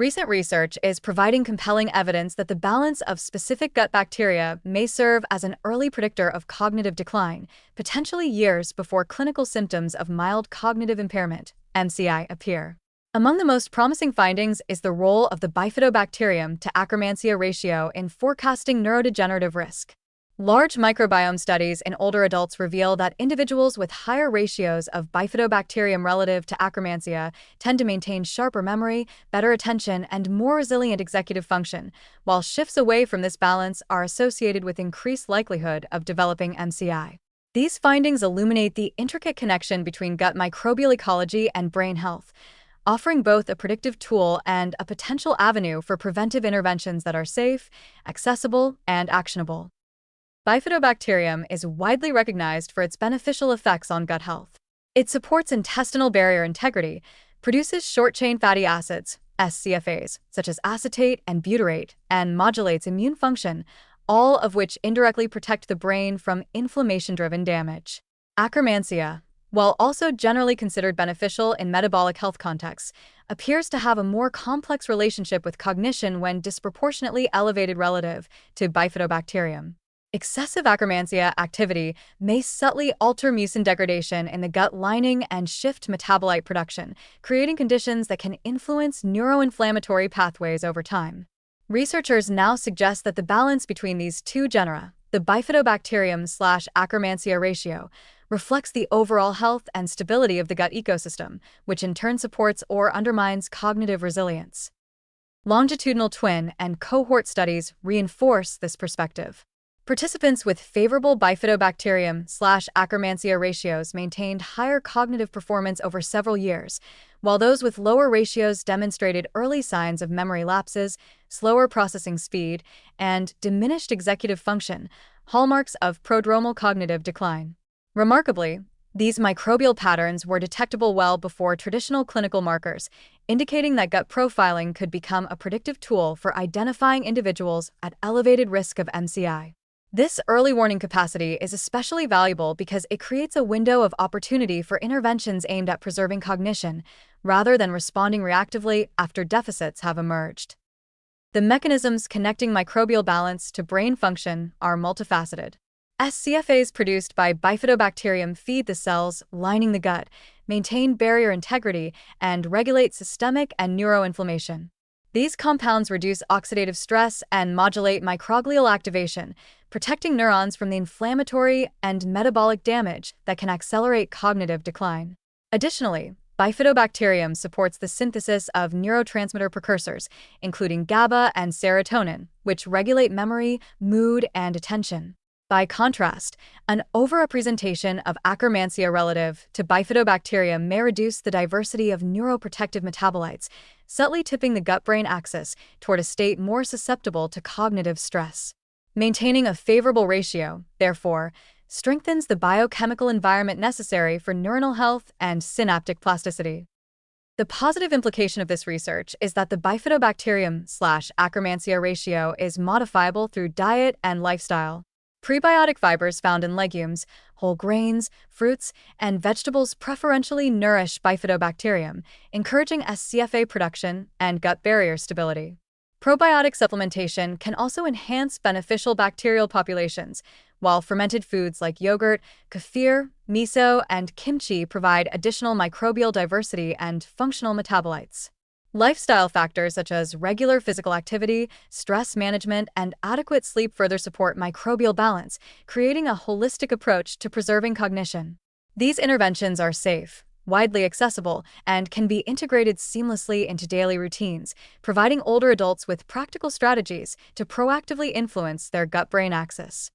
Recent research is providing compelling evidence that the balance of specific gut bacteria may serve as an early predictor of cognitive decline, potentially years before clinical symptoms of mild cognitive impairment, MCI, appear. Among the most promising findings is the role of the bifidobacterium to Akkermansia ratio in forecasting neurodegenerative risk. Large microbiome studies in older adults reveal that individuals with higher ratios of bifidobacterium relative to Akkermansia tend to maintain sharper memory, better attention, and more resilient executive function, while shifts away from this balance are associated with increased likelihood of developing MCI. These findings illuminate the intricate connection between gut microbial ecology and brain health, offering both a predictive tool and a potential avenue for preventive interventions that are safe, accessible, and actionable. Bifidobacterium is widely recognized for its beneficial effects on gut health. It supports intestinal barrier integrity, produces short-chain fatty acids, SCFAs, such as acetate and butyrate, and modulates immune function, all of which indirectly protect the brain from inflammation-driven damage. Akkermansia, while also generally considered beneficial in metabolic health contexts, appears to have a more complex relationship with cognition when disproportionately elevated relative to bifidobacterium. Excessive Akkermansia activity may subtly alter mucin degradation in the gut lining and shift metabolite production, creating conditions that can influence neuroinflammatory pathways over time. Researchers now suggest that the balance between these two genera, the bifidobacterium/Akkermansia ratio, reflects the overall health and stability of the gut ecosystem, which in turn supports or undermines cognitive resilience. Longitudinal twin and cohort studies reinforce this perspective. Participants with favorable bifidobacterium/Akkermansia ratios maintained higher cognitive performance over several years, while those with lower ratios demonstrated early signs of memory lapses, slower processing speed, and diminished executive function, hallmarks of prodromal cognitive decline. Remarkably, these microbial patterns were detectable well before traditional clinical markers, indicating that gut profiling could become a predictive tool for identifying individuals at elevated risk of MCI. This early warning capacity is especially valuable because it creates a window of opportunity for interventions aimed at preserving cognition, rather than responding reactively after deficits have emerged. The mechanisms connecting microbial balance to brain function are multifaceted. SCFAs produced by bifidobacterium feed the cells lining the gut, maintain barrier integrity, and regulate systemic and neuroinflammation. These compounds reduce oxidative stress and modulate microglial activation, protecting neurons from the inflammatory and metabolic damage that can accelerate cognitive decline. Additionally, bifidobacterium supports the synthesis of neurotransmitter precursors, including GABA and serotonin, which regulate memory, mood, and attention. By contrast, an overrepresentation of Akkermansia relative to bifidobacterium may reduce the diversity of neuroprotective metabolites, subtly tipping the gut-brain axis toward a state more susceptible to cognitive stress. Maintaining a favorable ratio, therefore, strengthens the biochemical environment necessary for neuronal health and synaptic plasticity. The positive implication of this research is that the bifidobacterium/Akkermansia ratio is modifiable through diet and lifestyle. Prebiotic fibers found in legumes, whole grains, fruits, and vegetables preferentially nourish bifidobacterium, encouraging SCFA production and gut barrier stability. Probiotic supplementation can also enhance beneficial bacterial populations, while fermented foods like yogurt, kefir, miso, and kimchi provide additional microbial diversity and functional metabolites. Lifestyle factors such as regular physical activity, stress management, and adequate sleep further support microbial balance, creating a holistic approach to preserving cognition. These interventions are safe, widely accessible, and can be integrated seamlessly into daily routines, providing older adults with practical strategies to proactively influence their gut-brain axis.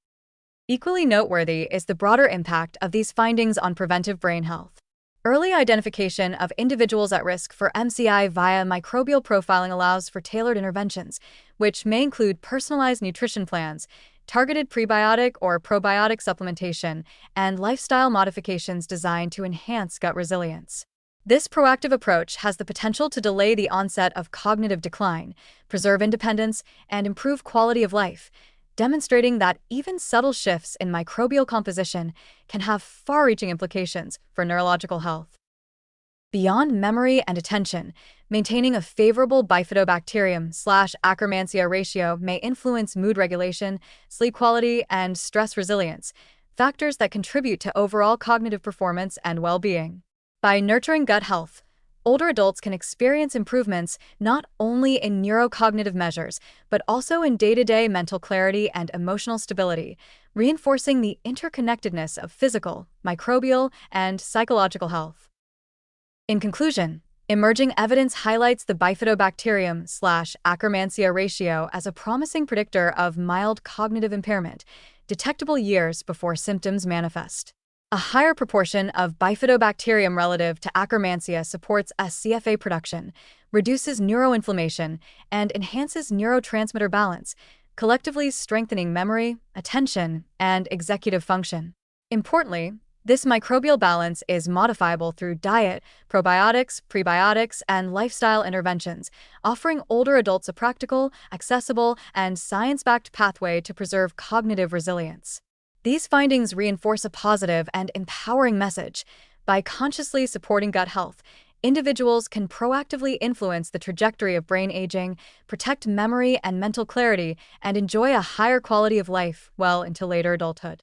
Equally noteworthy is the broader impact of these findings on preventive brain health. Early identification of individuals at risk for MCI via microbial profiling allows for tailored interventions, which may include personalized nutrition plans, targeted prebiotic or probiotic supplementation, and lifestyle modifications designed to enhance gut resilience. This proactive approach has the potential to delay the onset of cognitive decline, preserve independence, and improve quality of life, demonstrating that even subtle shifts in microbial composition can have far-reaching implications for neurological health. Beyond memory and attention, maintaining a favorable bifidobacterium/Akkermansia ratio may influence mood regulation, sleep quality, and stress resilience, factors that contribute to overall cognitive performance and well-being. By nurturing gut health, older adults can experience improvements not only in neurocognitive measures, but also in day-to-day mental clarity and emotional stability, reinforcing the interconnectedness of physical, microbial, and psychological health. In conclusion, emerging evidence highlights the bifidobacterium/Akkermansia ratio as a promising predictor of mild cognitive impairment, detectable years before symptoms manifest. A higher proportion of bifidobacterium relative to Akkermansia supports SCFA production, reduces neuroinflammation, and enhances neurotransmitter balance, collectively strengthening memory, attention, and executive function. Importantly, this microbial balance is modifiable through diet, probiotics, prebiotics, and lifestyle interventions, offering older adults a practical, accessible, and science-backed pathway to preserve cognitive resilience. These findings reinforce a positive and empowering message. By consciously supporting gut health, individuals can proactively influence the trajectory of brain aging, protect memory and mental clarity, and enjoy a higher quality of life well into later adulthood.